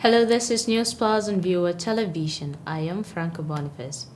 Hello, this is News Plus on Viewer Television. I am Franco Boniface.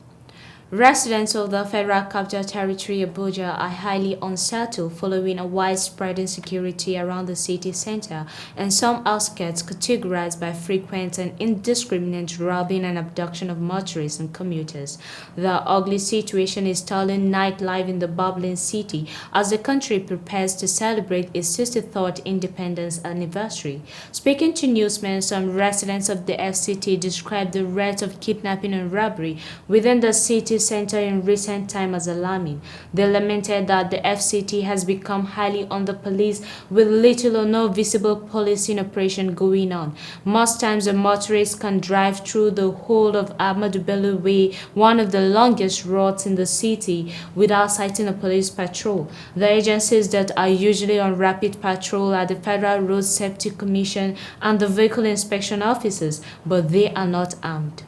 Residents of the Federal Capital Territory, Abuja, are highly unsettled following a widespread insecurity around the city center and some outskirts categorized by frequent and indiscriminate robbing and abduction of motorists and commuters. The ugly situation is stalling nightlife in the bubbling city as the country prepares to celebrate its 63rd independence anniversary. Speaking to newsmen, some residents of the FCT described the rate of kidnapping and robbery within the city center in recent time as alarming. They lamented that the FCT has become highly under-policed with little or no visible policing operation going on. Most times a motorist can drive through the whole of Ahmadu Bello Way, one of the longest roads in the city, without sighting a police patrol. The agencies that are usually on rapid patrol are the Federal Road Safety Commission and the vehicle inspection officers, but they are not armed.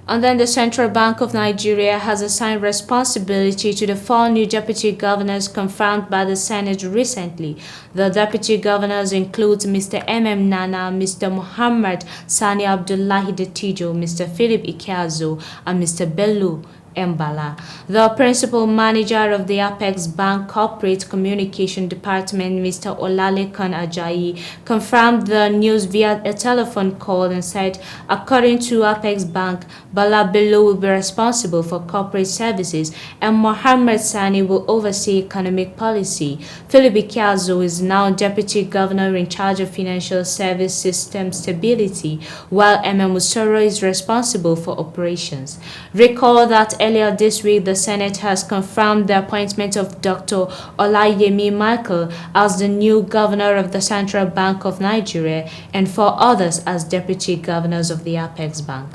And then the Central Bank of Nigeria has assigned responsibility to the four new deputy governors confirmed by the Senate recently. The deputy governors include Mr. Nana, Mr. Muhammad Sani Abdullahi Detijo, Mr. Philip Ikeazo, and Mr. Bello Mbala. The principal manager of the Apex Bank Corporate Communication Department, Mr. Olalekan Ajayi, confirmed the news via a telephone call and said, according to Apex Bank, Bala Bello will be responsible for corporate services and Mohammed Sani will oversee economic policy. Philip Ikeazo is now deputy governor in charge of financial service system stability, while Musoro is responsible for operations. Recall that earlier this week, the Senate has confirmed the appointment of Dr. Olayemi Michael as the new governor of the Central Bank of Nigeria and four others as deputy governors of the Apex Bank.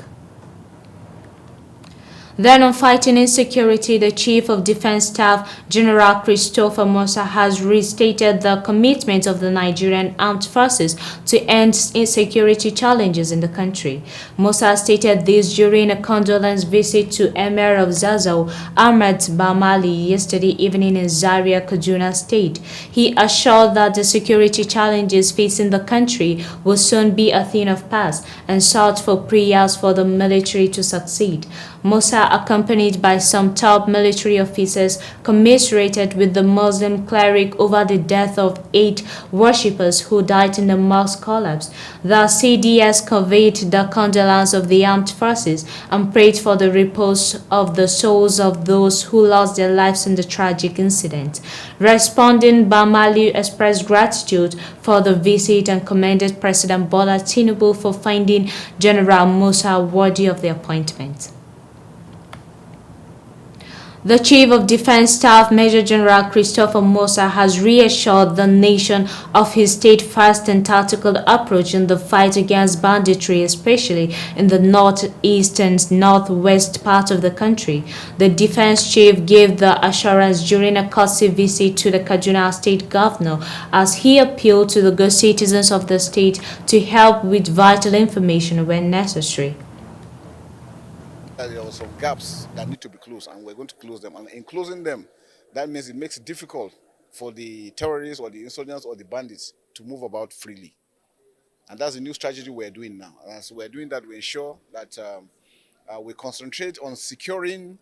Then on fighting insecurity, the Chief of Defense Staff, General Christopher Musa, has restated the commitment of the Nigerian Armed Forces to end insecurity challenges in the country. Musa stated this during a condolence visit to Emir of Zazzau, Ahmed Bamali, yesterday evening in Zaria, Kaduna State. He assured that the security challenges facing the country will soon be a thing of past and sought for prayers for the military to succeed. Musa, accompanied by some top military officers, commiserated with the Muslim cleric over the death of 8 worshippers who died in the mosque collapse. The CDS conveyed the condolence of the armed forces and prayed for the repose of the souls of those who lost their lives in the tragic incident. Responding, Bamali expressed gratitude for the visit and commended President Bola Tinubu for finding General Musa worthy of the appointment. The Chief of Defense Staff, Major General Christopher Musa, has reassured the nation of his steadfast and tactical approach in the fight against banditry, especially in the northeast and northwest part of the country. The defense chief gave the assurance during a courtesy visit to the Kaduna State Governor as he appealed to the good citizens of the state to help with vital information when necessary. There are some gaps that need to be closed, and we're going to close them. And in closing them, that means it makes it difficult for the terrorists or the insurgents or the bandits to move about freely. And that's the new strategy we're doing now. And as we're doing that, we ensure that we concentrate on securing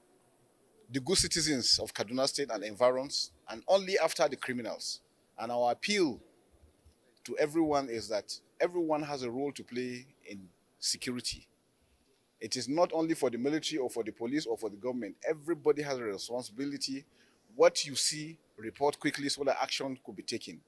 the good citizens of Kaduna State and environs, and only after the criminals. And our appeal to everyone is that everyone has a role to play in security. It is not only for the military or for the police or for the government. Everybody has a responsibility. What you see, report quickly so that action could be taken.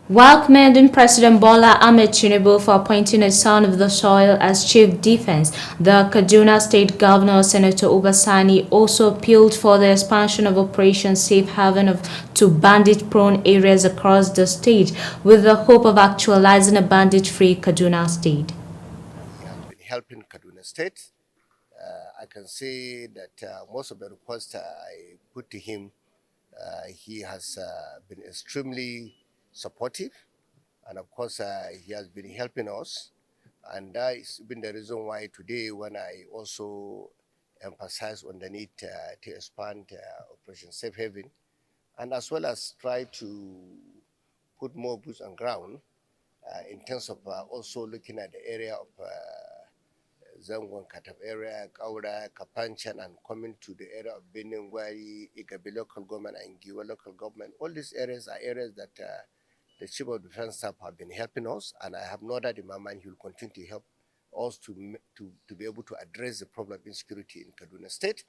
While commending President Bola Ahmed Tinubu for appointing a son of the soil as chief defense, the Kaduna State Governor, Senator Obasani, also appealed for the expansion of Operation Safe Haven to bandit-prone areas across the state, with the hope of actualizing a bandit-free Kaduna State. He has been helping Kaduna State. I can say that most of the requests I put to him, he has been extremely supportive, and of course he has been helping us, and that has been the reason why today, when I also emphasize on the need to expand Operation Safe Haven, and as well as try to put more boots on ground, in terms of also looking at the area of Zangon Katab area, Kaura, Kapanchan, and coming to the area of Beningwari, Igabi local government, and Giwa local government. All these areas are areas that the Chief of Defense Staff have been helping us, and I have no doubt in my mind he will continue to help us to be able to address the problem of insecurity in Kaduna State.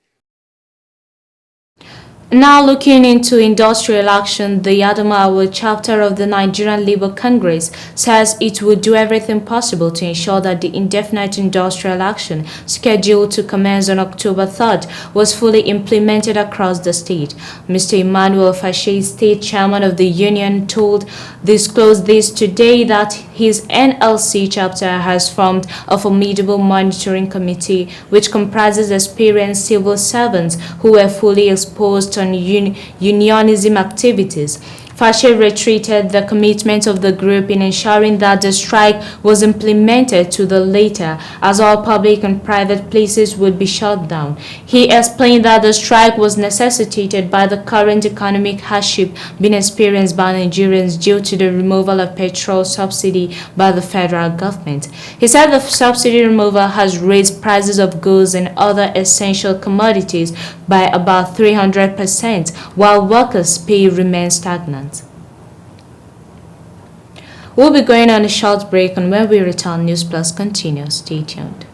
Now looking into industrial action, the Adamawa chapter of the Nigerian Labour Congress says it will do everything possible to ensure that the indefinite industrial action scheduled to commence on October 3rd was fully implemented across the state. Mr. Emmanuel Fashe, state chairman of the union, disclosed this today that his NLC chapter has formed a formidable monitoring committee which comprises experienced civil servants who were fully exposed on unionism activities. Fashe retreated the commitment of the group in ensuring that the strike was implemented to the letter, as all public and private places would be shut down. He explained that the strike was necessitated by the current economic hardship being experienced by Nigerians due to the removal of petrol subsidy by the federal government. He said the subsidy removal has raised prices of goods and other essential commodities by about 300%, while workers' pay remains stagnant. We'll be going on a short break, and when we return, News Plus continues. Stay tuned.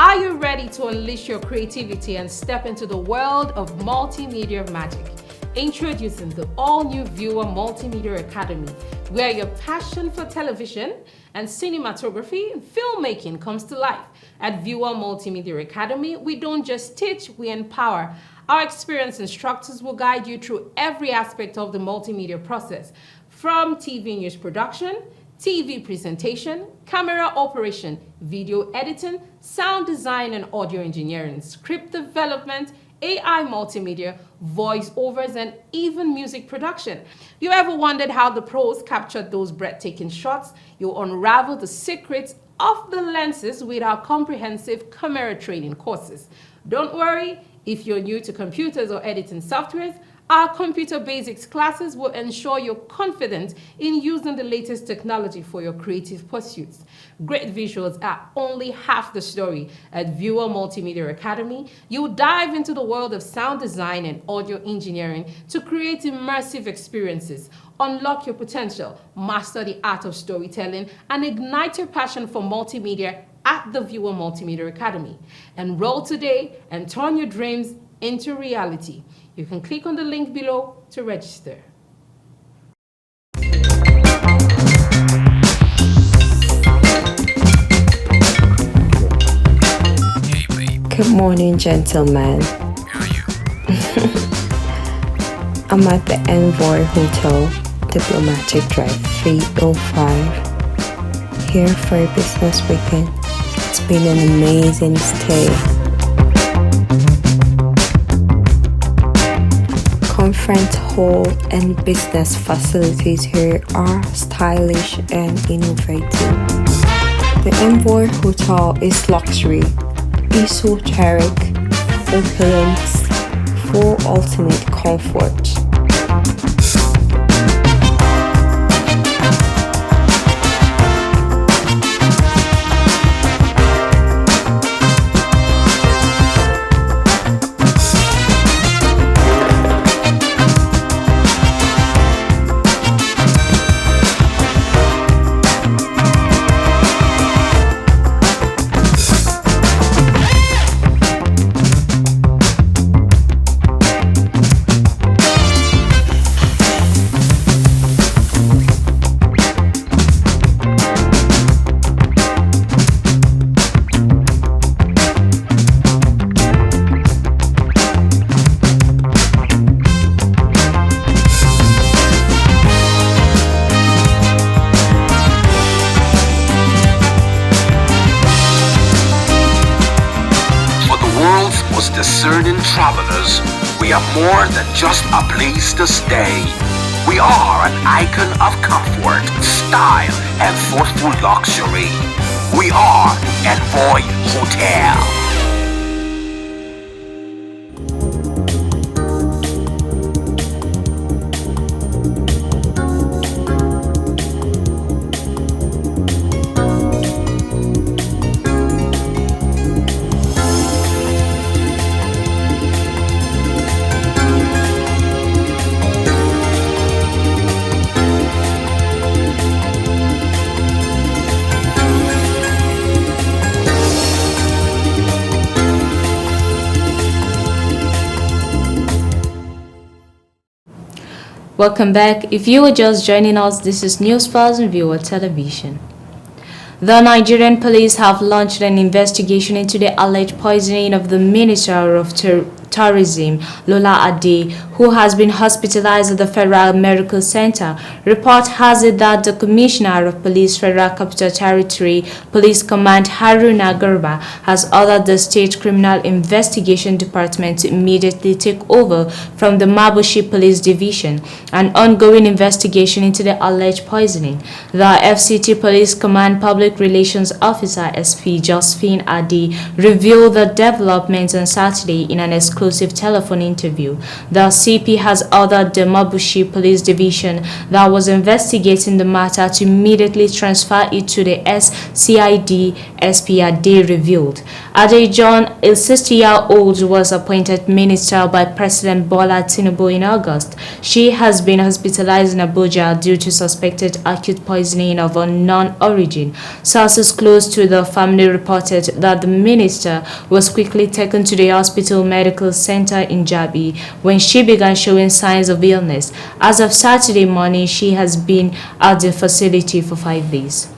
Are you ready to unleash your creativity and step into the world of multimedia magic? Introducing the all-new Viewer Multimedia Academy, where your passion for television and cinematography and filmmaking comes to life. At Viewer Multimedia Academy, we don't just teach, we empower. Our experienced instructors will guide you through every aspect of the multimedia process, from TV news production, TV presentation, camera operation, video editing, sound design and audio engineering, script development, AI multimedia, voiceovers, and even music production. You ever wondered how the pros captured those breathtaking shots? You'll unravel the secrets of the lenses with our comprehensive camera training courses. Don't worry, If you're new to computers or editing softwares, our computer basics classes will ensure you're confident in using the latest technology for your creative pursuits. Great visuals are only half the story. At Viewer Multimedia Academy, you'll dive into the world of sound design and audio engineering to create immersive experiences. Unlock your potential, master the art of storytelling, and ignite your passion for multimedia at the Viewer Multimedia Academy. Enroll today and turn your dreams into reality. You can click on the link below to register. Good morning, gentlemen. I'm at the Envoy Hotel, Diplomatic Drive 305, here for a business weekend. It's been an amazing stay. Conference hall and business facilities here are stylish and innovative. The Envoy Hotel is luxury, esoteric, opulence, for ultimate comfort. Discerning travelers, we are more than just a place to stay. We are an icon of comfort, style, and thoughtful luxury. We are Envoy Hotel. Welcome back. If you are just joining us, this is Newspass and Viewer Television. The Nigerian police have launched an investigation into the alleged poisoning of the Minister of Tourism, Lola Ade, who has been hospitalized at the Federal Medical Center. Report has it that the Commissioner of Police, Federal Capital Territory Police Command, Haruna Garba, has ordered the State Criminal Investigation Department to immediately take over from the Mabushi Police Division an ongoing investigation into the alleged poisoning. The FCT Police Command Public Relations Officer, SP Josephine Adi, revealed the developments on Saturday in an exclusive telephone interview. The CP has ordered the Mabushi Police Division that was investigating the matter to immediately transfer it to the SCID, SP Ade revealed. Ade John, a 60-year-old, was appointed minister by President Bola Tinubu in August. She has been hospitalized in Abuja due to suspected acute poisoning of unknown origin. Sources close to the family reported that the minister was quickly taken to the hospital medical center in Jabi when she began showing signs of illness. As of Saturday morning, she has been at the facility for 5 days.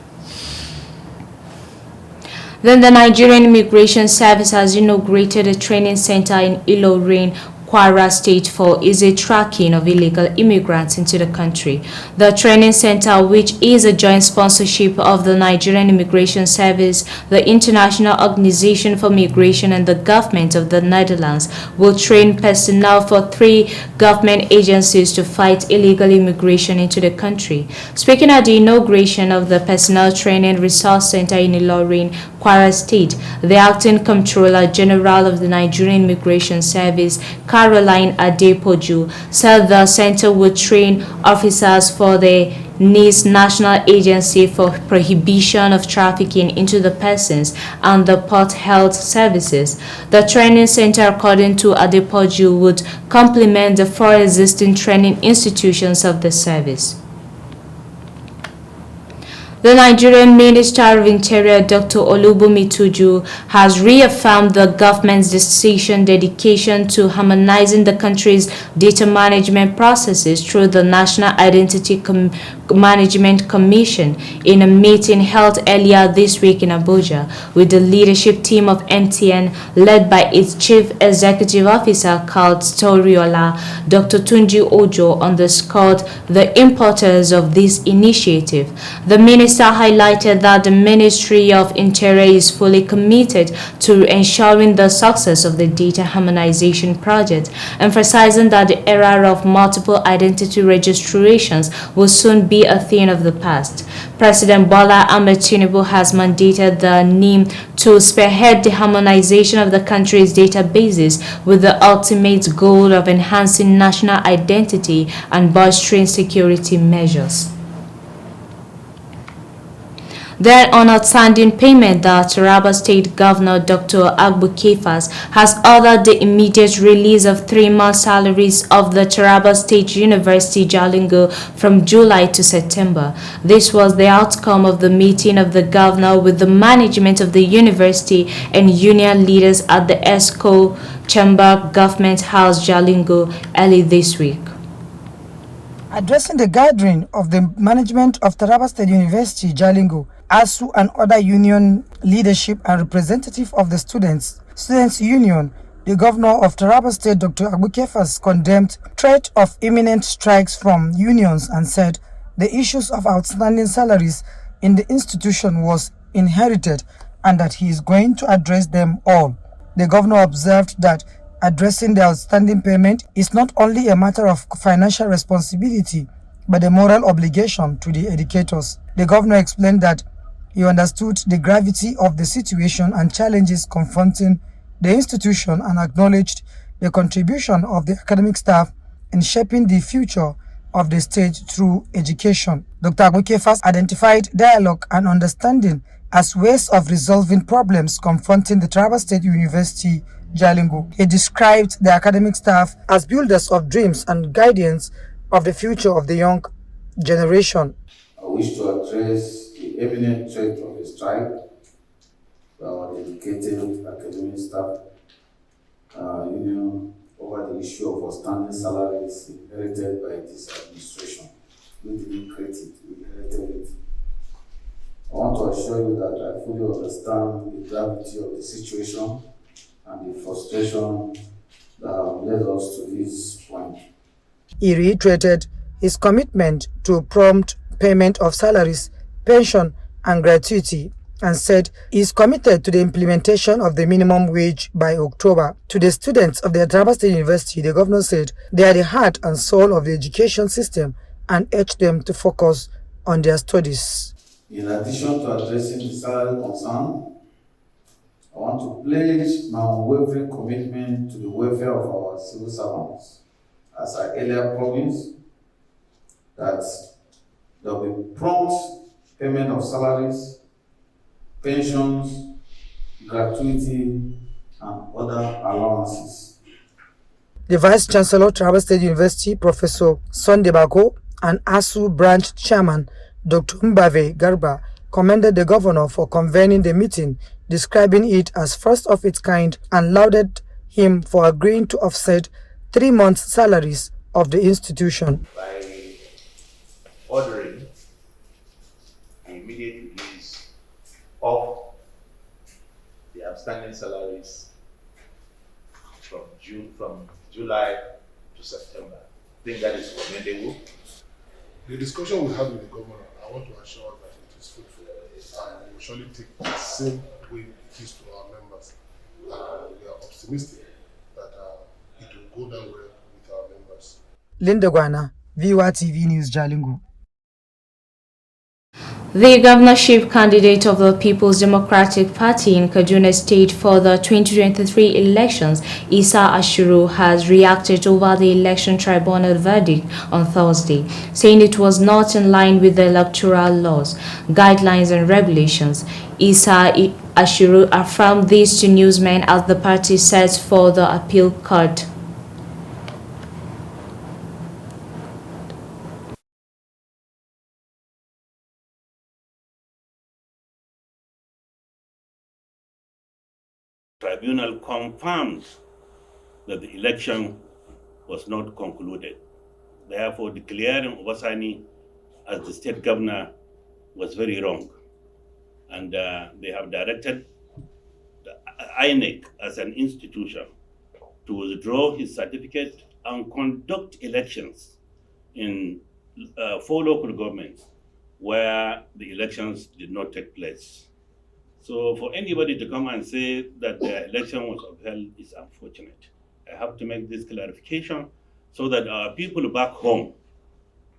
Then the Nigerian Immigration Service has inaugurated a training center in Ilorin, Kwara State for easy tracking of illegal immigrants into the country. The training center, which is a joint sponsorship of the Nigerian Immigration Service, the International Organization for Migration, and the government of the Netherlands, will train personnel for 3 government agencies to fight illegal immigration into the country. Speaking at the inauguration of the Personnel Training Resource Center in Ilorin, Kwara State, the acting Comptroller General of the Nigerian Immigration Service, Caroline Adepoju, said the center would train officers for the NIS National Agency for Prohibition of Trafficking into the Persons and the Port Health Services. The training center, according to Adepoju, would complement the 4 existing training institutions of the service. The Nigerian Minister of Interior, Dr. Olubunmi Tuju, has reaffirmed the government's dedication to harmonizing the country's data management processes through the National Identity Management Commission in a meeting held earlier this week in Abuja with the leadership team of MTN led by its Chief Executive Officer Carl Storiola. Dr. Tunji Ojo underscored the importance of this initiative. The minister highlighted that the Ministry of Interior is fully committed to ensuring the success of the data harmonization project, emphasizing that the era of multiple identity registrations will soon be a thing of the past. President Bola Ahmed Tinubu has mandated the NIM to spearhead the harmonization of the country's databases with the ultimate goal of enhancing national identity and bolstering security measures. Then, on outstanding payment, the Taraba State Governor, Dr. Agbu Kefas, has ordered the immediate release of 3-month salaries of the Taraba State University Jalingo from July to September. This was the outcome of the meeting of the governor with the management of the university and union leaders at the ESCO Chamber Government House Jalingo early this week. Addressing the gathering of the management of Taraba State University, Jalingo, ASU and other union leadership and representative of the Students' Union, the governor of Taraba State, Dr. Agbu Kefas, condemned threat of imminent strikes from unions and said the issues of outstanding salaries in the institution was inherited and that he is going to address them all. The governor observed that addressing the outstanding payment is not only a matter of financial responsibility, but a moral obligation to the educators. The governor explained that he understood the gravity of the situation and challenges confronting the institution and acknowledged the contribution of the academic staff in shaping the future of the state through education. Dr. Agbu Kefas identified dialogue and understanding as ways of resolving problems confronting the Taraba State University Jalingo. He described the academic staff as builders of dreams and guardians of the future of the young generation. I wish to address the imminent threat of a strike by our dedicated academic staff union over the issue of outstanding salaries inherited by this administration. We didn't create it, we inherited it. I want to assure you that I fully understand the gravity of the situation and the frustration that led us to this point. He reiterated his commitment to prompt payment of salaries, pension, and gratuity, and said he is committed to the implementation of the minimum wage by October. To the students of the Taraba State University, the governor said they are the heart and soul of the education system and urged them to focus on their studies. In addition to addressing the salary concern, I want to pledge my unwavering commitment to the welfare of our civil servants. As I earlier promised, that there will be prompt payment of salaries, pensions, gratuity, and other allowances. The Vice Chancellor, Taraba State University, Professor Sunday Bako, and ASU Branch Chairman, Dr. Mbave Garba, commended the governor for convening the meeting, describing it as first of its kind, and lauded him for agreeing to offset 3 months' salaries of the institution. By ordering the immediate release of the outstanding salaries from July to September. I think that is commendable. The discussion we had with the governor, I want to assure that it is fruitful and we will surely take the same way it is to our members. We are optimistic that it will go down well with our members. Linda Guana, VOA TV News, Jalingo. The governorship candidate of the People's Democratic Party in Kaduna State for the 2023 elections, Isa Ashuru, has reacted over the election tribunal verdict on Thursday, saying it was not in line with the electoral laws, guidelines and regulations. Isa Ashuru affirmed this to newsmen as the party sets for the appeal court. Tribunal confirmed that the election was not concluded. Therefore, declaring Obasani as the state governor was very wrong. And they have directed the INEC as an institution to withdraw his certificate and conduct elections in 4 local governments where the elections did not take place. So for anybody to come and say that the election was upheld is unfortunate. I have to make this clarification so that our people back home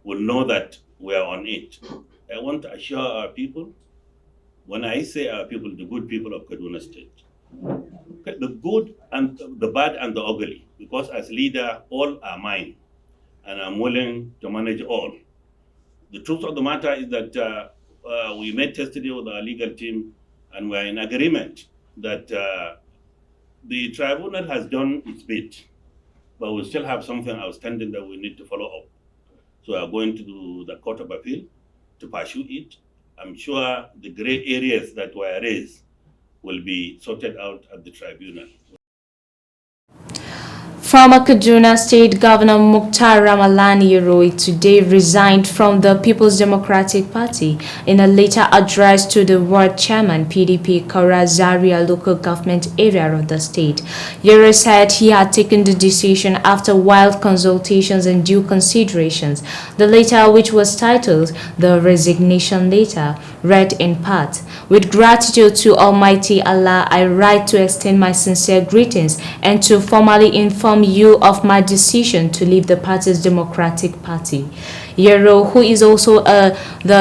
will know that we are on it. I want to assure our people, when I say our people, the good people of Kaduna State, the good and the bad and the ugly, because as leader, all are mine, and I'm willing to manage all. The truth of the matter is that we met yesterday with our legal team, and we're in agreement that the tribunal has done its bit, but we still have something outstanding that we need to follow up. So we are going to do the Court of Appeal to pursue it. I'm sure the gray areas that were raised will be sorted out at the tribunal. Former Kaduna State Governor Mukhtar Ramalani Yeroi today resigned from the People's Democratic Party. In a later address to the ward chairman, PDP Kaura Zaria local government area of the state, Yeroi said he had taken the decision after wild consultations and due considerations. The letter, which was titled The Resignation Letter, read in part, "With gratitude to Almighty Allah, I write to extend my sincere greetings and to formally inform you of my decision to leave the party's Democratic Party." Yero, who is also the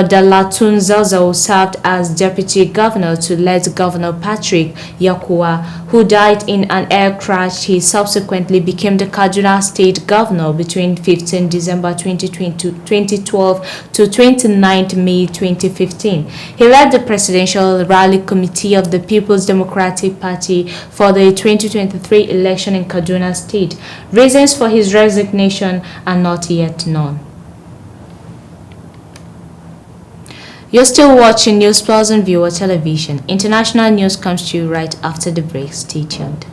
Dalatun Zazzau, served as deputy governor to late Governor Patrick Yakuwa, who died in an air crash. He subsequently became the Kaduna State Governor between 15 December 2012 to 29 May 2015. He led the Presidential Rally Committee of the People's Democratic Party for the 2023 election in Kaduna State. Reasons for his resignation are not yet known. You're still watching News Plus on Viewer Television. International news comes to you right after the break. Stay tuned.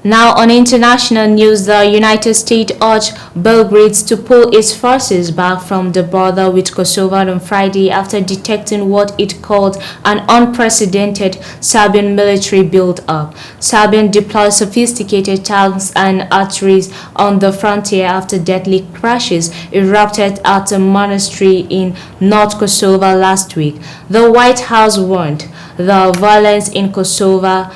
Now on international news, the United States urged Belgrade to pull its forces back from the border with Kosovo on Friday after detecting what it called an unprecedented Serbian military build-up. Serbian deployed sophisticated tanks and artillery on the frontier after deadly crashes erupted at a monastery in North Kosovo last week. The White House warned the violence in Kosovo,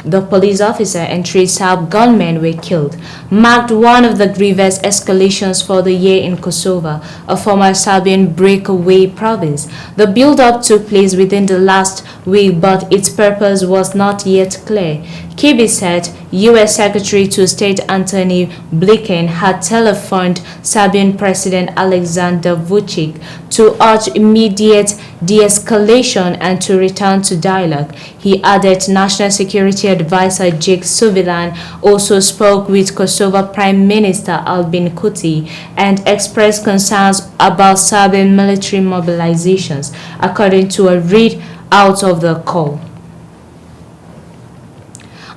the police officer and 3 Serb gunmen were killed, marked one of the grievous escalations for the year in Kosovo, a former Serbian breakaway province. The build-up took place within the last week, but its purpose was not yet clear. Kirby said U.S. Secretary to State Antony Blinken had telephoned Serbian President Alexander Vučić to urge immediate de-escalation and to return to dialogue. He added National Security Advisor Jake Sullivan also spoke with Kosovo Prime Minister Albin Kurti and expressed concerns about Serbian military mobilizations, according to a read out of the call.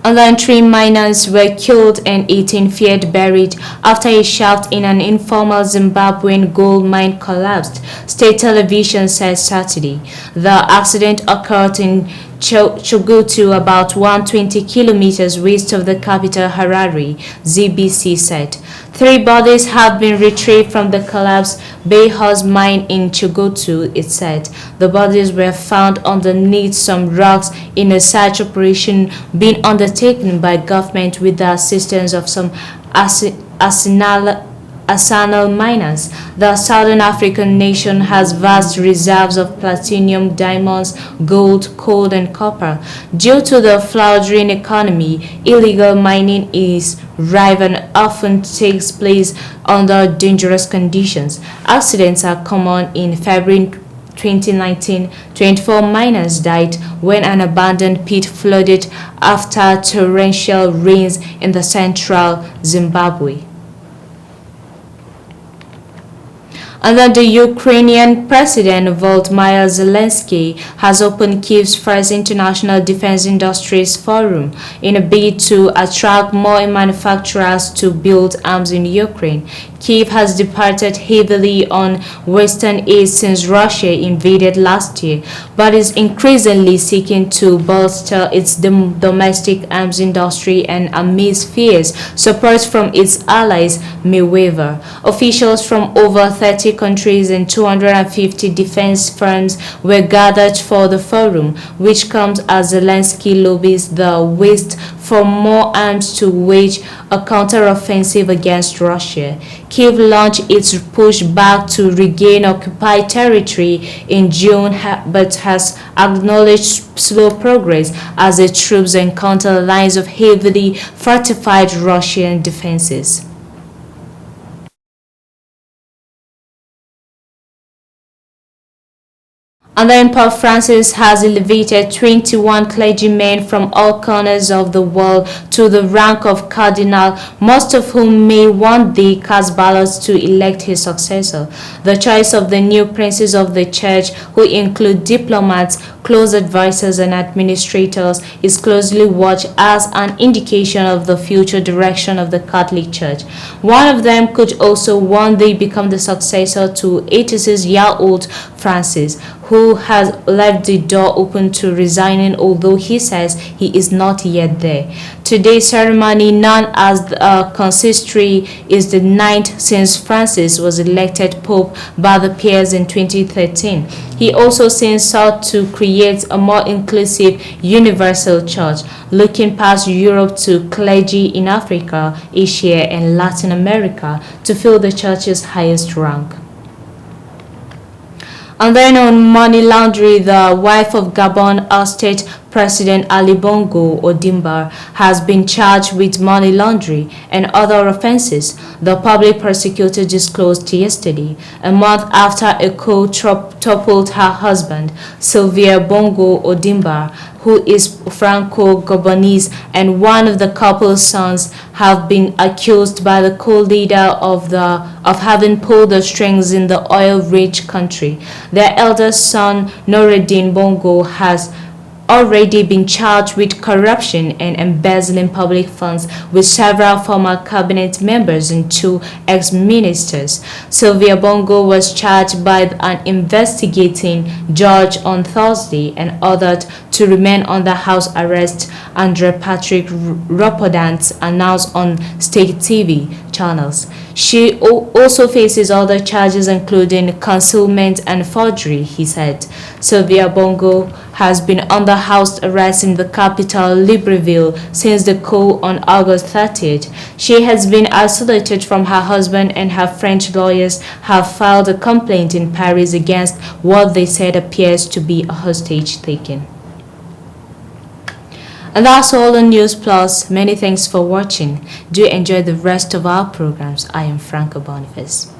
And then 3 miners were killed and 18 feared buried after a shaft in an informal Zimbabwean gold mine collapsed, state television said Saturday. The accident occurred in Chogoto, about 120 kilometers west of the capital Harare, ZBC said. 3 bodies have been retrieved from the collapsed Bayhorse mine in Chogoto, it said. The bodies were found underneath some rocks in a search operation being undertaken by government with the assistance of some artisanal miners. The Southern African nation has vast reserves of platinum, diamonds, gold, coal, and copper. Due to the floundering economy, illegal mining is rife and often takes place under dangerous conditions. Accidents are common. In February 2019, 24 miners died when an abandoned pit flooded after torrential rains in the central Zimbabwe. And then the Ukrainian President Volodymyr Zelensky has opened Kyiv's first International Defense Industries Forum in a bid to attract more manufacturers to build arms in Ukraine. Kyiv has depended heavily on Western aid since Russia invaded last year, but is increasingly seeking to bolster its domestic arms industry and amidst fears support from its allies may waver. Officials from over 30 countries and 250 defense firms were gathered for the forum, which comes as Zelensky lobbies the West for more arms to wage a counteroffensive against Russia. Kyiv launched its push back to regain occupied territory in June, but has acknowledged slow progress as the troops encounter lines of heavily fortified Russian defenses. And then Pope Francis has elevated 21 clergymen from all corners of the world to the rank of cardinal, most of whom may one day cast ballots to elect his successor. The choice of the new princes of the church, who include diplomats, close advisors, and administrators, is closely watched as an indication of the future direction of the Catholic Church. One of them could also one day become the successor to 86-year-old Francis, who has left the door open to resigning, although he says he is not yet there. Today's ceremony, known as the consistory, is the 9th since Francis was elected Pope by the peers in 2013. He also since sought to create a more inclusive, universal church, looking past Europe to clergy in Africa, Asia, and Latin America to fill the church's highest rank. And then on money laundering, the wife of Gabon State President Ali Bongo Ondimba has been charged with money laundering and other offenses, the public prosecutor disclosed yesterday, a month after a coup toppled her husband, Sylvia Bongo Ondimba, who is Franco-Gabonese, and one of the couple's sons have been accused by the co-leader of having pulled the strings in the oil-rich country. Their eldest son, Noureddin Bongo, has already been charged with corruption and embezzling public funds with several former cabinet members and 2 ex-ministers. Sylvia Bongo was charged by an investigating judge on Thursday and ordered to remain under house arrest, Andre Patrick Rapodant announced on state TV channels. She also faces other charges including concealment and forgery, he said. Sylvia Bongo has been under house arrest in the capital Libreville since the coup on August 30th. She has been isolated from her husband, and her French lawyers have filed a complaint in Paris against what they said appears to be a hostage taking. And that's all on News Plus. Many thanks for watching. Do enjoy the rest of our programs. I am Franco Boniface.